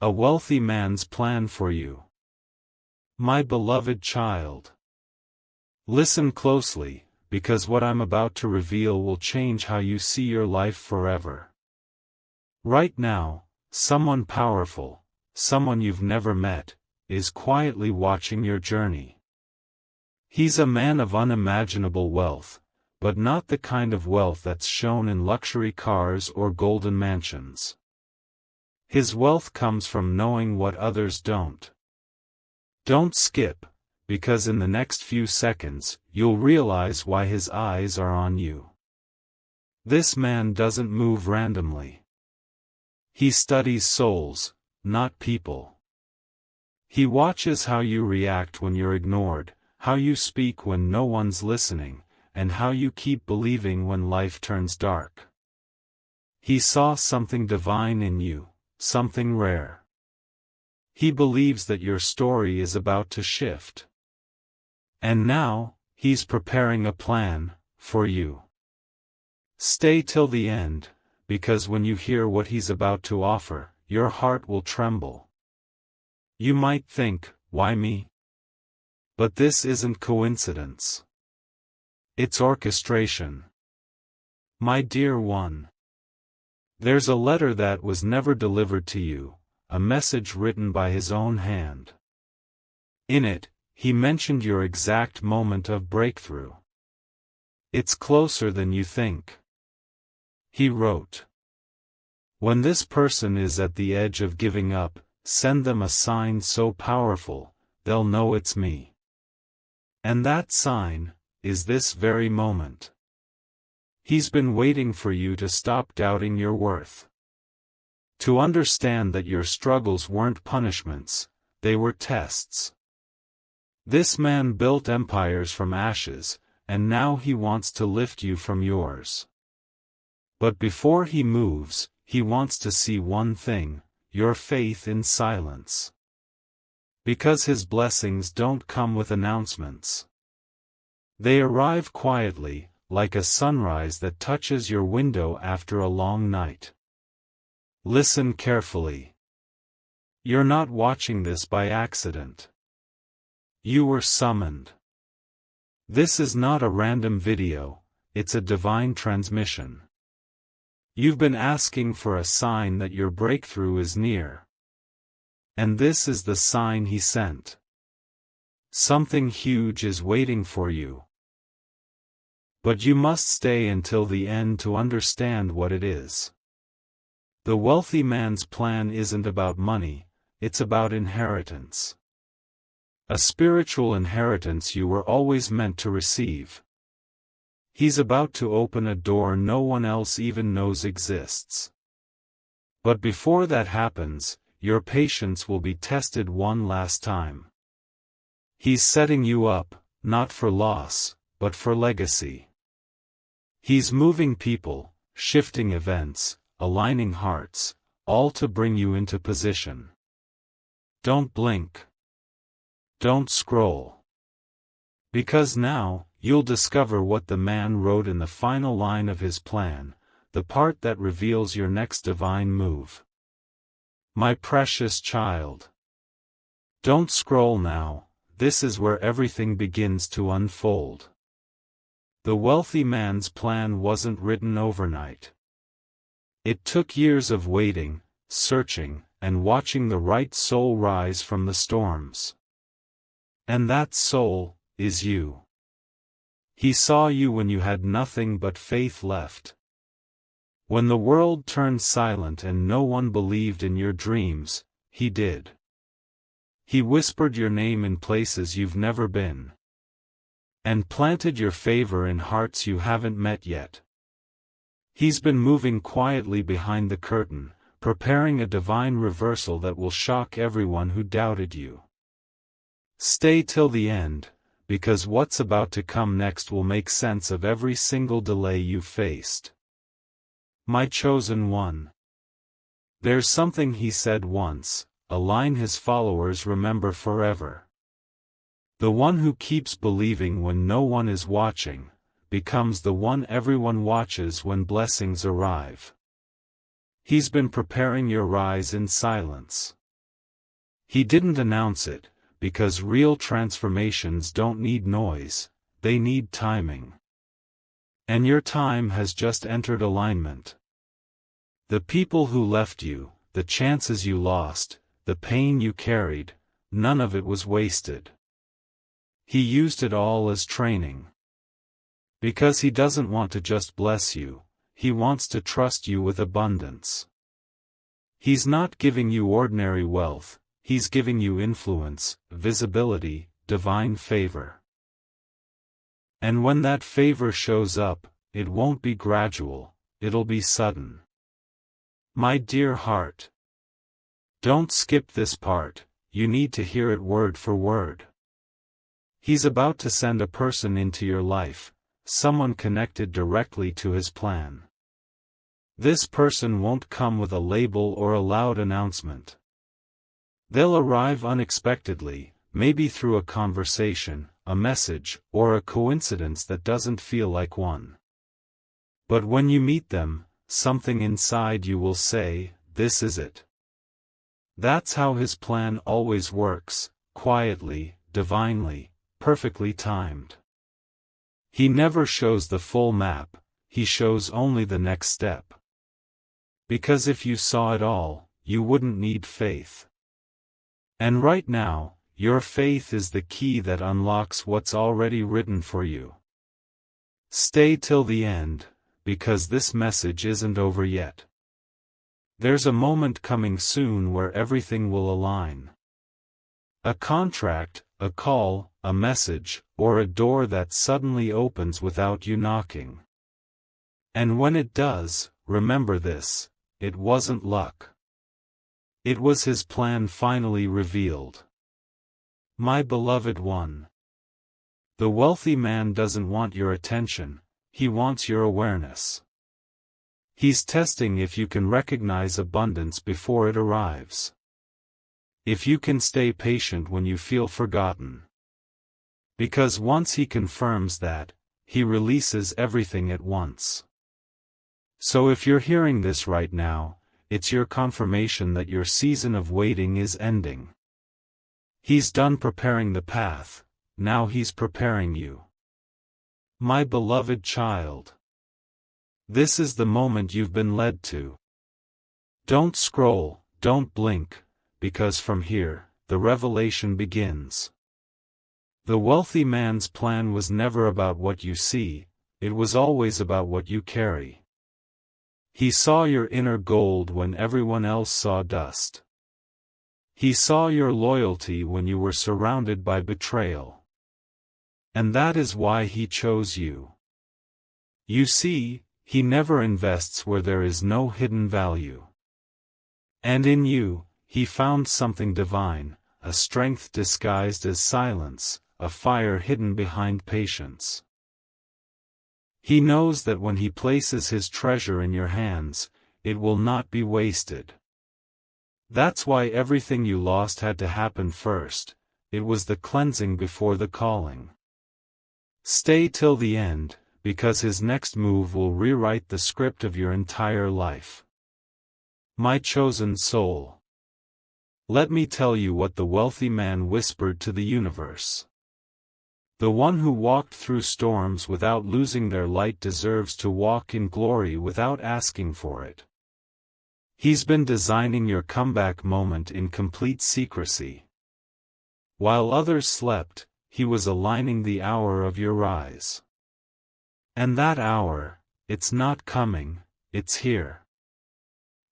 A wealthy man's plan for you. My beloved child. Listen closely, because what I'm about to reveal will change how you see your life forever. Right now, someone powerful, someone you've never met, is quietly watching your journey. He's a man of unimaginable wealth, but not the kind of wealth that's shown in luxury cars or golden mansions. His wealth comes from knowing what others don't. Don't skip, because in the next few seconds, you'll realize why his eyes are on you. This man doesn't move randomly. He studies souls, not people. He watches how you react when you're ignored, how you speak when no one's listening, and how you keep believing when life turns dark. He saw something divine in you, something rare. He believes that your story is about to shift. And now, he's preparing a plan for you. Stay till the end, because when you hear what he's about to offer, your heart will tremble. You might think, why me? But this isn't coincidence. It's orchestration. My dear one. There's a letter that was never delivered to you, a message written by his own hand. In it, he mentioned your exact moment of breakthrough. It's closer than you think. He wrote, when this person is at the edge of giving up, send them a sign so powerful, they'll know it's me. And that sign is this very moment. He's been waiting for you to stop doubting your worth. To understand that your struggles weren't punishments, they were tests. This man built empires from ashes, and now he wants to lift you from yours. But before he moves, he wants to see one thing, your faith in silence. Because his blessings don't come with announcements. They arrive quietly, like a sunrise that touches your window after a long night. Listen carefully. You're not watching this by accident. You were summoned. This is not a random video, it's a divine transmission. You've been asking for a sign that your breakthrough is near. And this is the sign he sent. Something huge is waiting for you. But you must stay until the end to understand what it is. The wealthy man's plan isn't about money, it's about inheritance. A spiritual inheritance you were always meant to receive. He's about to open a door no one else even knows exists. But before that happens, your patience will be tested one last time. He's setting you up, not for loss, but for legacy. He's moving people, shifting events, aligning hearts, all to bring you into position. Don't blink. Don't scroll. Because now, you'll discover what the man wrote in the final line of his plan, the part that reveals your next divine move. My precious child. Don't scroll now, this is where everything begins to unfold. The wealthy man's plan wasn't written overnight. It took years of waiting, searching, and watching the right soul rise from the storms. And that soul is you. He saw you when you had nothing but faith left. When the world turned silent and no one believed in your dreams, he did. He whispered your name in places you've never been. And planted your favor in hearts you haven't met yet. He's been moving quietly behind the curtain, preparing a divine reversal that will shock everyone who doubted you. Stay till the end, because what's about to come next will make sense of every single delay you've faced. My chosen one. There's something he said once, a line his followers remember forever. The one who keeps believing when no one is watching, becomes the one everyone watches when blessings arrive. He's been preparing your rise in silence. He didn't announce it, because real transformations don't need noise, they need timing. And your time has just entered alignment. The people who left you, the chances you lost, the pain you carried, none of it was wasted. He used it all as training. Because he doesn't want to just bless you, he wants to trust you with abundance. He's not giving you ordinary wealth, he's giving you influence, visibility, divine favor. And when that favor shows up, it won't be gradual, it'll be sudden. My dear heart, don't skip this part, you need to hear it word for word. He's about to send a person into your life, someone connected directly to his plan. This person won't come with a label or a loud announcement. They'll arrive unexpectedly, maybe through a conversation, a message, or a coincidence that doesn't feel like one. But when you meet them, something inside you will say, "This is it." That's how his plan always works, quietly, divinely, perfectly timed. He never shows the full map, he shows only the next step. Because if you saw it all, you wouldn't need faith. And right now, your faith is the key that unlocks what's already written for you. Stay till the end, because this message isn't over yet. There's a moment coming soon where everything will align. A contract, a call, a message, or a door that suddenly opens without you knocking. And when it does, remember this, it wasn't luck. It was his plan finally revealed. My beloved one. The wealthy man doesn't want your attention, he wants your awareness. He's testing if you can recognize abundance before it arrives. If you can stay patient when you feel forgotten. Because once he confirms that, he releases everything at once. So if you're hearing this right now, it's your confirmation that your season of waiting is ending. He's done preparing the path, now he's preparing you. My beloved child. This is the moment you've been led to. Don't scroll, don't blink, because from here, the revelation begins. The wealthy man's plan was never about what you see, it was always about what you carry. He saw your inner gold when everyone else saw dust. He saw your loyalty when you were surrounded by betrayal. And that is why he chose you. You see, he never invests where there is no hidden value. And in you, he found something divine, a strength disguised as silence, a fire hidden behind patience. He knows that when he places his treasure in your hands, it will not be wasted. That's why everything you lost had to happen first, it was the cleansing before the calling. Stay till the end, because his next move will rewrite the script of your entire life. My chosen soul. Let me tell you what the wealthy man whispered to the universe. The one who walked through storms without losing their light deserves to walk in glory without asking for it. He's been designing your comeback moment in complete secrecy. While others slept, he was aligning the hour of your rise. And that hour, it's not coming, it's here.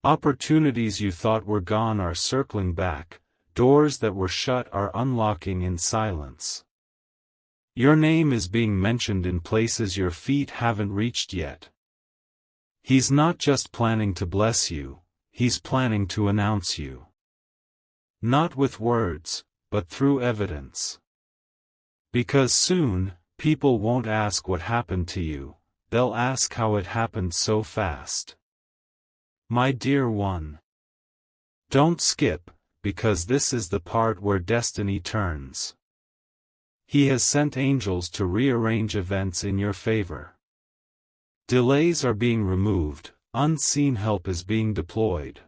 Opportunities you thought were gone are circling back, doors that were shut are unlocking in silence. Your name is being mentioned in places your feet haven't reached yet. He's not just planning to bless you, he's planning to announce you. Not with words, but through evidence. Because soon, people won't ask what happened to you, they'll ask how it happened so fast. My dear one. Don't skip, because this is the part where destiny turns. He has sent angels to rearrange events in your favor. Delays are being removed, unseen help is being deployed.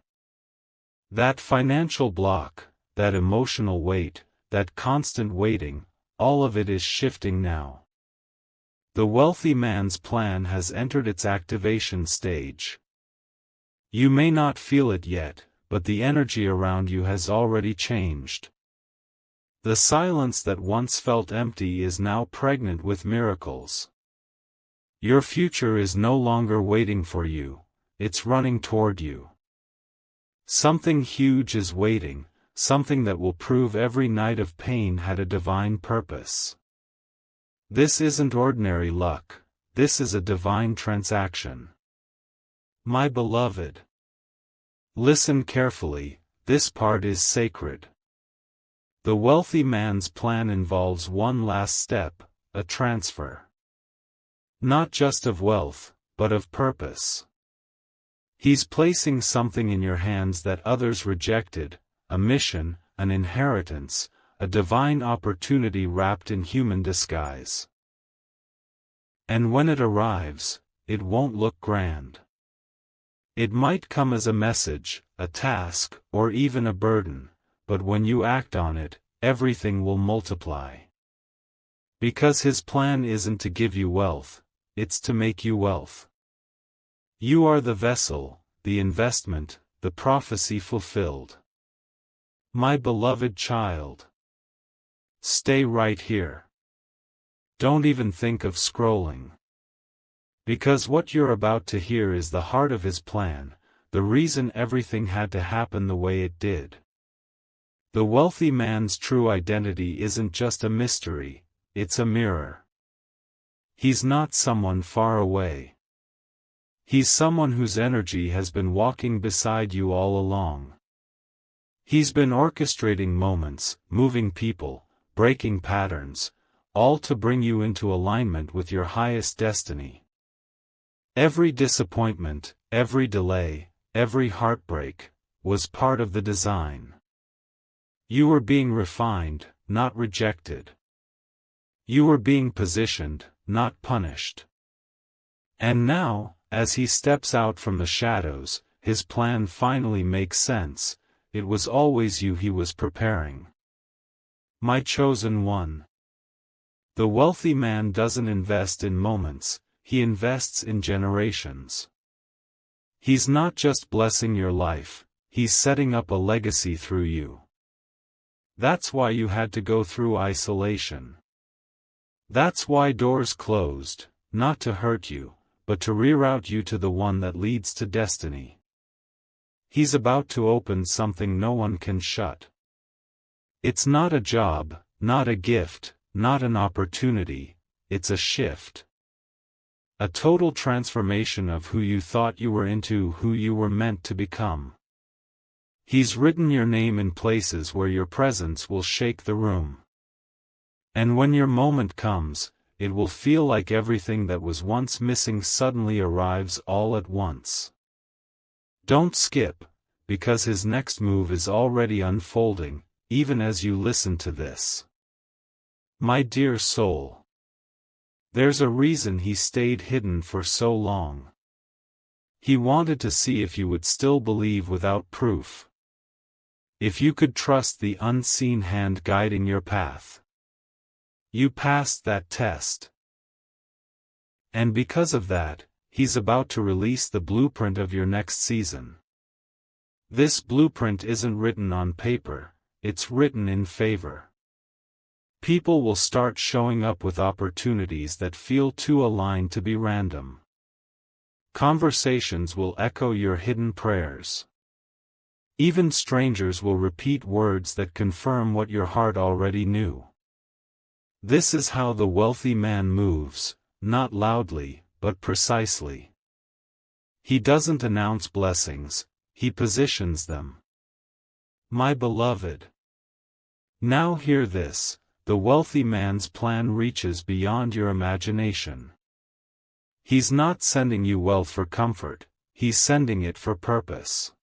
That financial block, that emotional weight, that constant waiting, all of it is shifting now. The wealthy man's plan has entered its activation stage. You may not feel it yet, but the energy around you has already changed. The silence that once felt empty is now pregnant with miracles. Your future is no longer waiting for you, it's running toward you. Something huge is waiting, something that will prove every night of pain had a divine purpose. This isn't ordinary luck, this is a divine transaction. My beloved, listen carefully, this part is sacred. The wealthy man's plan involves one last step, a transfer. Not just of wealth, but of purpose. He's placing something in your hands that others rejected, a mission, an inheritance, a divine opportunity wrapped in human disguise. And when it arrives, it won't look grand. It might come as a message, a task, or even a burden, but when you act on it, everything will multiply. Because his plan isn't to give you wealth, it's to make you wealth. You are the vessel, the investment, the prophecy fulfilled. My beloved child, stay right here. Don't even think of scrolling. Because what you're about to hear is the heart of his plan, the reason everything had to happen the way it did. The wealthy man's true identity isn't just a mystery, it's a mirror. He's not someone far away. He's someone whose energy has been walking beside you all along. He's been orchestrating moments, moving people, breaking patterns, all to bring you into alignment with your highest destiny. Every disappointment, every delay, every heartbreak, was part of the design. You were being refined, not rejected. You were being positioned, not punished. And now, as he steps out from the shadows, his plan finally makes sense. It was always you he was preparing. My chosen one. The wealthy man doesn't invest in moments, he invests in generations. He's not just blessing your life, he's setting up a legacy through you. That's why you had to go through isolation. That's why doors closed, not to hurt you, but to reroute you to the one that leads to destiny. He's about to open something no one can shut. It's not a job, not a gift, not an opportunity, it's a shift. A total transformation of who you thought you were into who you were meant to become. He's written your name in places where your presence will shake the room. And when your moment comes, it will feel like everything that was once missing suddenly arrives all at once. Don't skip, because his next move is already unfolding, even as you listen to this. My dear soul. There's a reason he stayed hidden for so long. He wanted to see if you would still believe without proof. If you could trust the unseen hand guiding your path. You passed that test. And because of that, he's about to release the blueprint of your next season. This blueprint isn't written on paper, it's written in favor. People will start showing up with opportunities that feel too aligned to be random. Conversations will echo your hidden prayers. Even strangers will repeat words that confirm what your heart already knew. This is how the wealthy man moves, not loudly, but precisely. He doesn't announce blessings, he positions them. My beloved. Now hear this, the wealthy man's plan reaches beyond your imagination. He's not sending you wealth for comfort, he's sending it for purpose.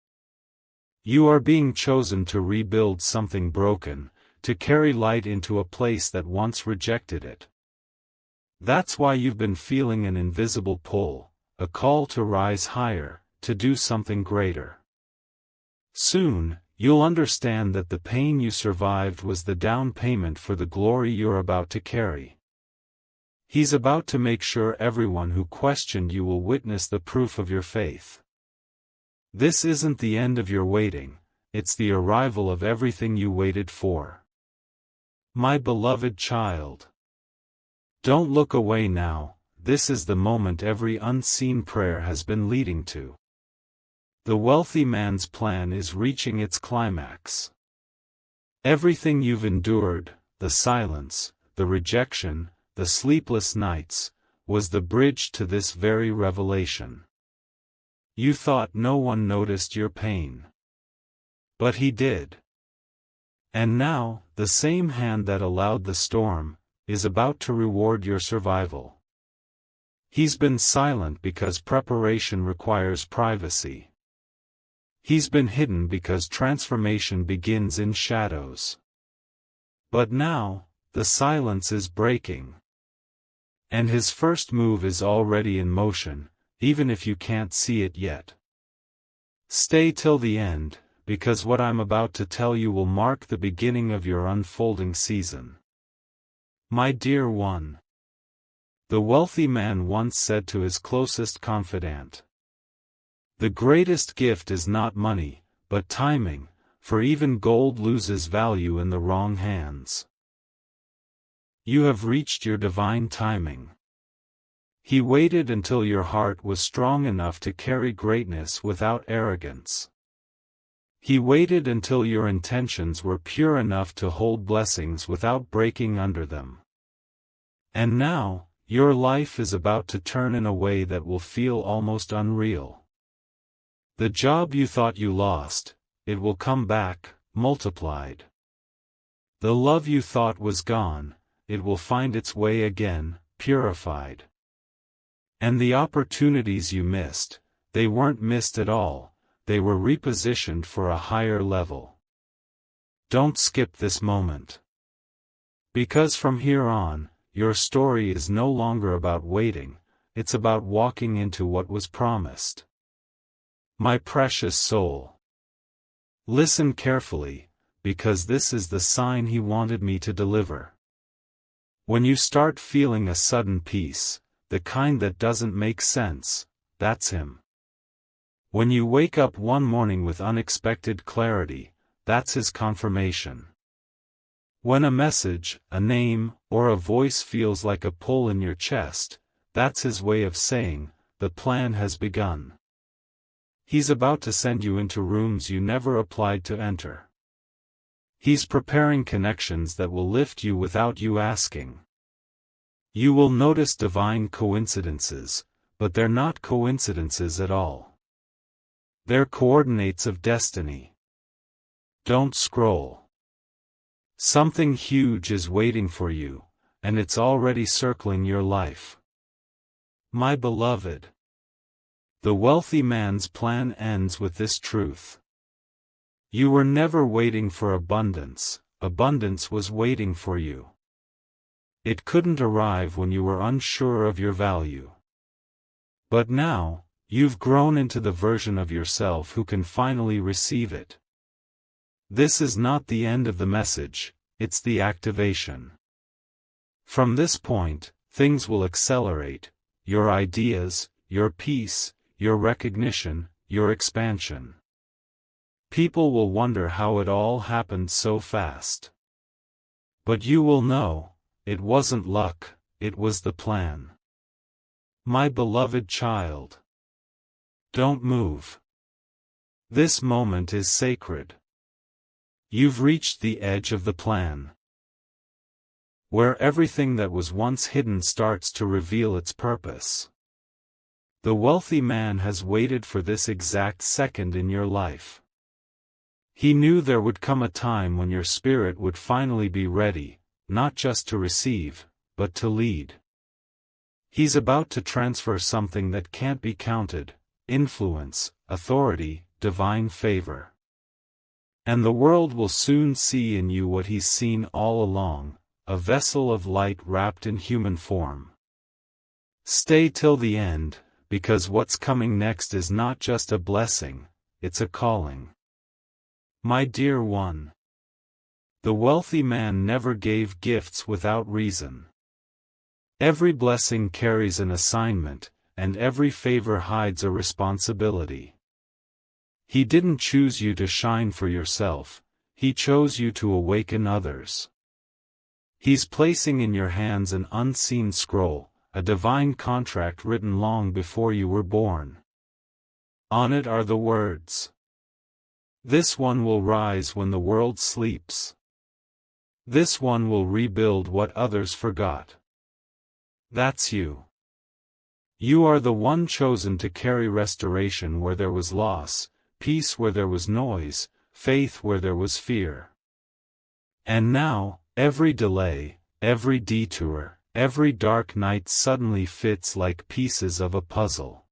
You are being chosen to rebuild something broken, to carry light into a place that once rejected it. That's why you've been feeling an invisible pull, a call to rise higher, to do something greater. Soon, you'll understand that the pain you survived was the down payment for the glory you're about to carry. He's about to make sure everyone who questioned you will witness the proof of your faith. This isn't the end of your waiting, it's the arrival of everything you waited for. My beloved child. Don't look away now, this is the moment every unseen prayer has been leading to. The wealthy man's plan is reaching its climax. Everything you've endured, the silence, the rejection, the sleepless nights, was the bridge to this very revelation. You thought no one noticed your pain. But he did. And now, the same hand that allowed the storm, is about to reward your survival. He's been silent because preparation requires privacy. He's been hidden because transformation begins in shadows. But now, the silence is breaking. And his first move is already in motion, even if you can't see it yet. Stay till the end, because what I'm about to tell you will mark the beginning of your unfolding season. My dear one. The wealthy man once said to his closest confidant, "The greatest gift is not money, but timing, for even gold loses value in the wrong hands." You have reached your divine timing. He waited until your heart was strong enough to carry greatness without arrogance. He waited until your intentions were pure enough to hold blessings without breaking under them. And now, your life is about to turn in a way that will feel almost unreal. The job you thought you lost, it will come back, multiplied. The love you thought was gone, it will find its way again, purified. And the opportunities you missed, they weren't missed at all, they were repositioned for a higher level. Don't skip this moment. Because from here on, your story is no longer about waiting, it's about walking into what was promised. My precious soul. Listen carefully, because this is the sign he wanted me to deliver. When you start feeling a sudden peace, the kind that doesn't make sense, that's him. When you wake up one morning with unexpected clarity, that's his confirmation. When a message, a name, or a voice feels like a pull in your chest, that's his way of saying, the plan has begun. He's about to send you into rooms you never applied to enter. He's preparing connections that will lift you without you asking. You will notice divine coincidences, but they're not coincidences at all. They're coordinates of destiny. Don't scroll. Something huge is waiting for you, and it's already circling your life. My beloved. The wealthy man's plan ends with this truth. You were never waiting for abundance, abundance was waiting for you. It couldn't arrive when you were unsure of your value. But now, you've grown into the version of yourself who can finally receive it. This is not the end of the message, it's the activation. From this point, things will accelerate, your ideas, your peace, your recognition, your expansion. People will wonder how it all happened so fast. But you will know, it wasn't luck, it was the plan. My beloved child. Don't move. This moment is sacred. You've reached the edge of the plan. Where everything that was once hidden starts to reveal its purpose. The wealthy man has waited for this exact second in your life. He knew there would come a time when your spirit would finally be ready, not just to receive, but to lead. He's about to transfer something that can't be counted, influence, authority, divine favor. And the world will soon see in you what he's seen all along, a vessel of light wrapped in human form. Stay till the end, because what's coming next is not just a blessing, it's a calling. My dear one. The wealthy man never gave gifts without reason. Every blessing carries an assignment, and every favor hides a responsibility. He didn't choose you to shine for yourself, he chose you to awaken others. He's placing in your hands an unseen scroll, a divine contract written long before you were born. On it are the words. This one will rise when the world sleeps. This one will rebuild what others forgot. That's you. You are the one chosen to carry restoration where there was loss, peace where there was noise, faith where there was fear. And now, every delay, every detour, every dark night suddenly fits like pieces of a puzzle.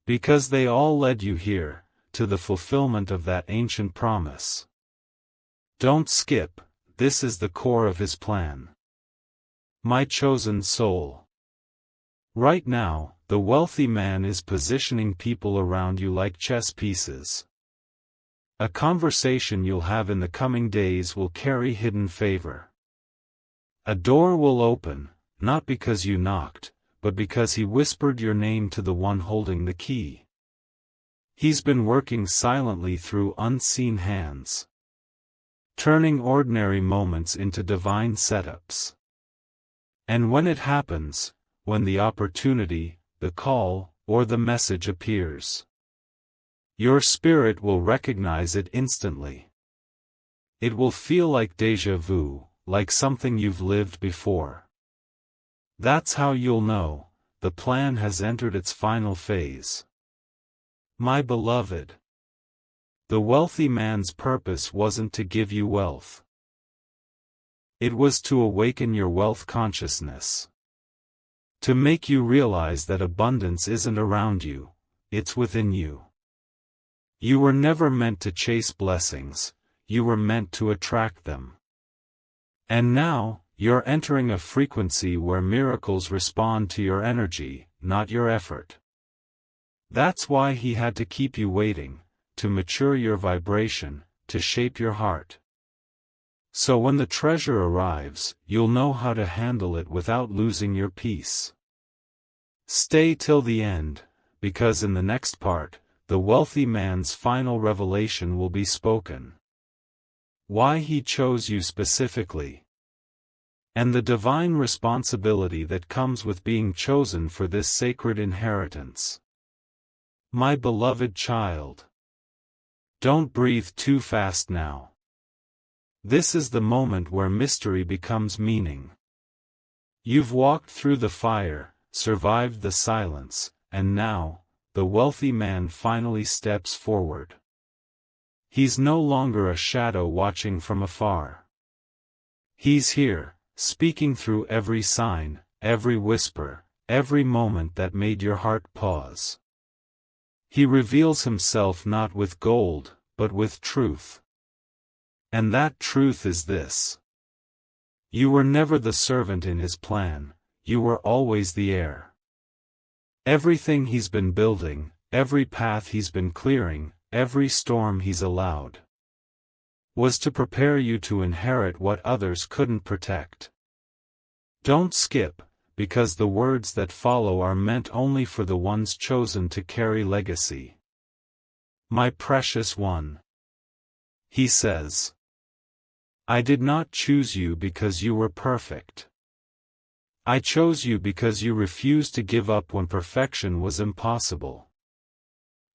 Because they all led you here, to the fulfillment of that ancient promise. Don't skip, this is the core of his plan. My chosen soul. Right now, the wealthy man is positioning people around you like chess pieces. A conversation you'll have in the coming days will carry hidden favor. A door will open, not because you knocked, but because he whispered your name to the one holding the key. He's been working silently through unseen hands, turning ordinary moments into divine setups. And when it happens, when the opportunity, the call, or the message appears, your spirit will recognize it instantly. It will feel like déjà vu, like something you've lived before. That's how you'll know, the plan has entered its final phase. My beloved. The wealthy man's purpose wasn't to give you wealth. It was to awaken your wealth consciousness. To make you realize that abundance isn't around you, it's within you. You were never meant to chase blessings, you were meant to attract them. And now, you're entering a frequency where miracles respond to your energy, not your effort. That's why he had to keep you waiting, to mature your vibration, to shape your heart. So when the treasure arrives, you'll know how to handle it without losing your peace. Stay till the end, because in the next part, the wealthy man's final revelation will be spoken. Why he chose you specifically. And the divine responsibility that comes with being chosen for this sacred inheritance. My beloved child. Don't breathe too fast now. This is the moment where mystery becomes meaning. You've walked through the fire, survived the silence, and now, the wealthy man finally steps forward. He's no longer a shadow watching from afar. He's here, speaking through every sign, every whisper, every moment that made your heart pause. He reveals himself not with gold, but with truth. And that truth is this. You were never the servant in his plan, you were always the heir. Everything he's been building, every path he's been clearing, every storm he's allowed, was to prepare you to inherit what others couldn't protect. Don't skip, because the words that follow are meant only for the ones chosen to carry legacy. My precious one. He says. I did not choose you because you were perfect. I chose you because you refused to give up when perfection was impossible.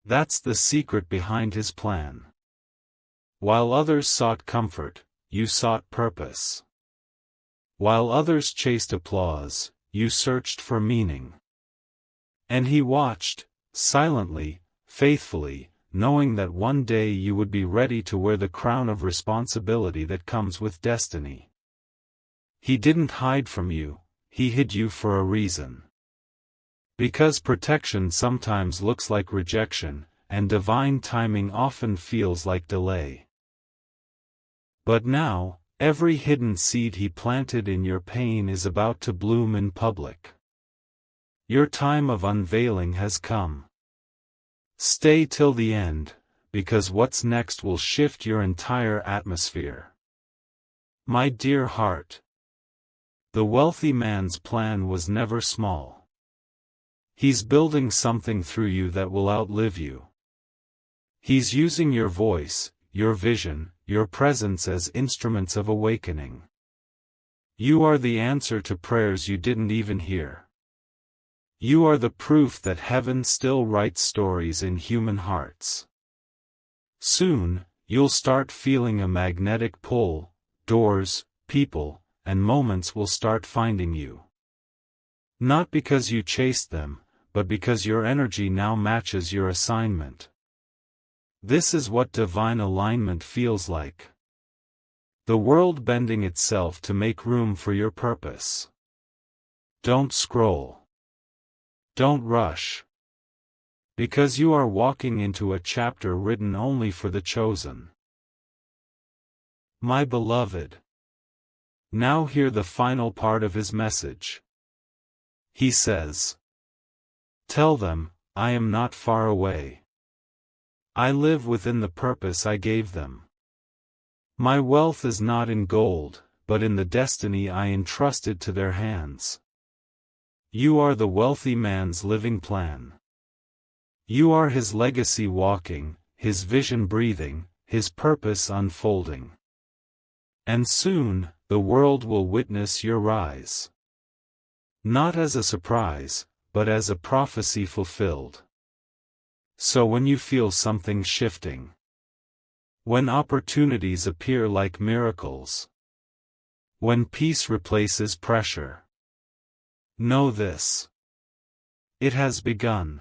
That's the secret behind his plan. While others sought comfort, you sought purpose. While others chased applause, you searched for meaning. And he watched, silently, faithfully, knowing that one day you would be ready to wear the crown of responsibility that comes with destiny. He didn't hide from you, he hid you for a reason. Because protection sometimes looks like rejection, and divine timing often feels like delay. But now, every hidden seed he planted in your pain is about to bloom in public. Your time of unveiling has come. Stay till the end, because what's next will shift your entire atmosphere. My dear heart, the wealthy man's plan was never small. He's building something through you that will outlive you. He's using your voice, your vision, your presence as instruments of awakening. You are the answer to prayers you didn't even hear. You are the proof that heaven still writes stories in human hearts. Soon, you'll start feeling a magnetic pull, doors, people, and moments will start finding you. Not because you chased them, but because your energy now matches your assignment. This is what divine alignment feels like. The world bending itself to make room for your purpose. Don't scroll. Don't rush. Because you are walking into a chapter written only for the chosen. My beloved. Now hear the final part of his message. He says, "Tell them, I am not far away. I live within the purpose I gave them. My wealth is not in gold, but in the destiny I entrusted to their hands. You are the wealthy man's living plan. You are his legacy walking, his vision breathing, his purpose unfolding. And soon, the world will witness your rise. Not as a surprise, but as a prophecy fulfilled. So when you feel something shifting, when opportunities appear like miracles, when peace replaces pressure, know this. It has begun.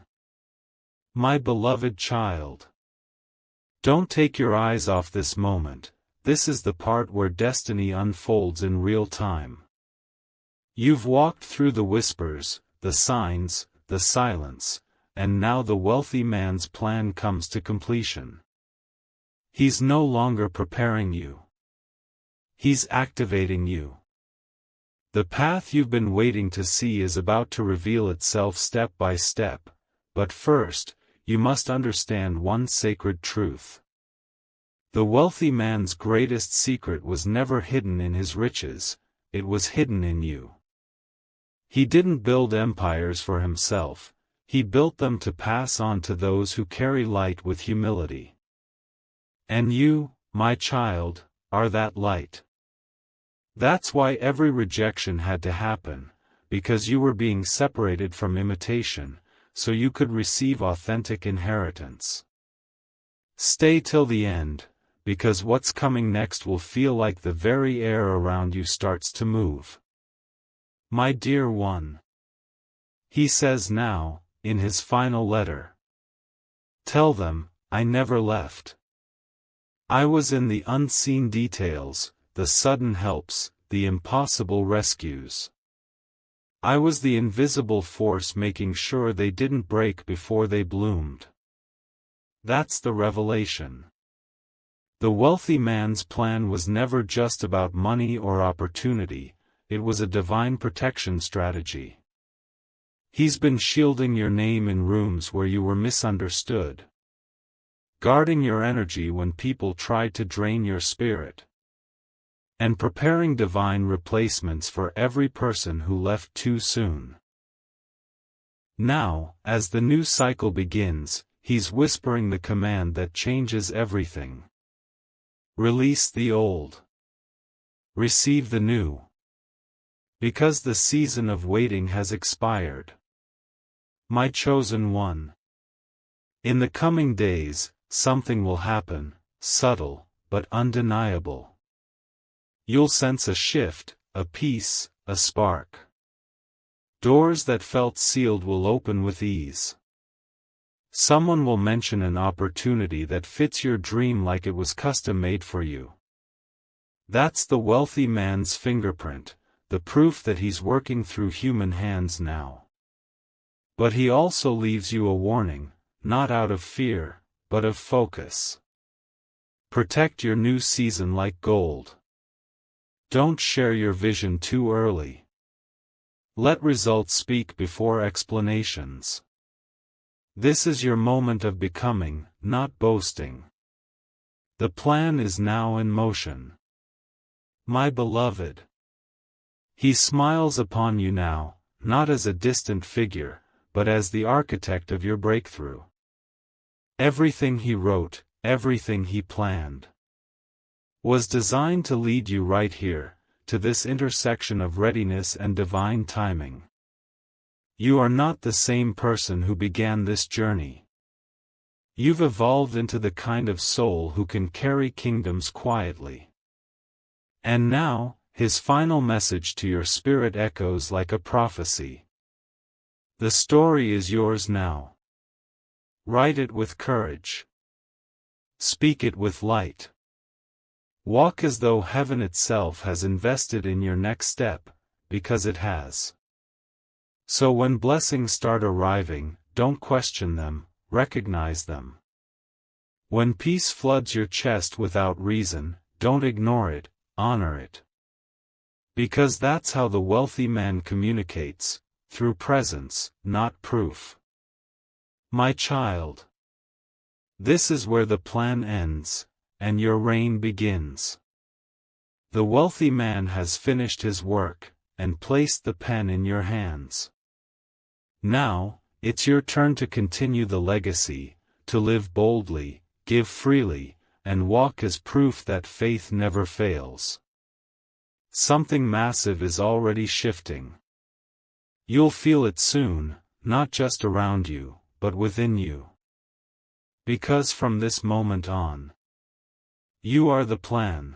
My beloved child. Don't take your eyes off this moment. This is the part where destiny unfolds in real time. You've walked through the whispers, the signs, the silence, and now the wealthy man's plan comes to completion. He's no longer preparing you. He's activating you. The path you've been waiting to see is about to reveal itself step by step, but first, you must understand one sacred truth. The wealthy man's greatest secret was never hidden in his riches, it was hidden in you. He didn't build empires for himself, he built them to pass on to those who carry light with humility. And you, my child, are that light. That's why every rejection had to happen, because you were being separated from imitation, so you could receive authentic inheritance. Stay till the end, because what's coming next will feel like the very air around you starts to move. My dear one. He says now, in his final letter. Tell them, I never left. I was in the unseen details, the sudden helps, the impossible rescues. I was the invisible force making sure they didn't break before they bloomed. That's the revelation. The wealthy man's plan was never just about money or opportunity, it was a divine protection strategy. He's been shielding your name in rooms where you were misunderstood. Guarding your energy when people tried to drain your spirit. And preparing divine replacements for every person who left too soon. Now, as the new cycle begins, he's whispering the command that changes everything. Release the old. Receive the new. Because the season of waiting has expired. My chosen one. In the coming days, something will happen, subtle, but undeniable. You'll sense a shift, a peace, a spark. Doors that felt sealed will open with ease. Someone will mention an opportunity that fits your dream like it was custom-made for you. That's the wealthy man's fingerprint, the proof that he's working through human hands now. But he also leaves you a warning, not out of fear, but of focus. Protect your new season like gold. Don't share your vision too early. Let results speak before explanations. This is your moment of becoming, not boasting. The plan is now in motion. My beloved. He smiles upon you now, not as a distant figure, but as the architect of your breakthrough. Everything he wrote, everything he planned, was designed to lead you right here, to this intersection of readiness and divine timing. You are not the same person who began this journey. You've evolved into the kind of soul who can carry kingdoms quietly. And now, his final message to your spirit echoes like a prophecy. The story is yours now. Write it with courage. Speak it with light. Walk as though heaven itself has invested in your next step, because it has. So when blessings start arriving, don't question them, recognize them. When peace floods your chest without reason, don't ignore it, honor it. Because that's how the wealthy man communicates, through presence, not proof. My child. This is where the plan ends, and your reign begins. The wealthy man has finished his work, and placed the pen in your hands. Now, it's your turn to continue the legacy, to live boldly, give freely, and walk as proof that faith never fails. Something massive is already shifting. You'll feel it soon, not just around you, but within you. Because from this moment on, you are the plan.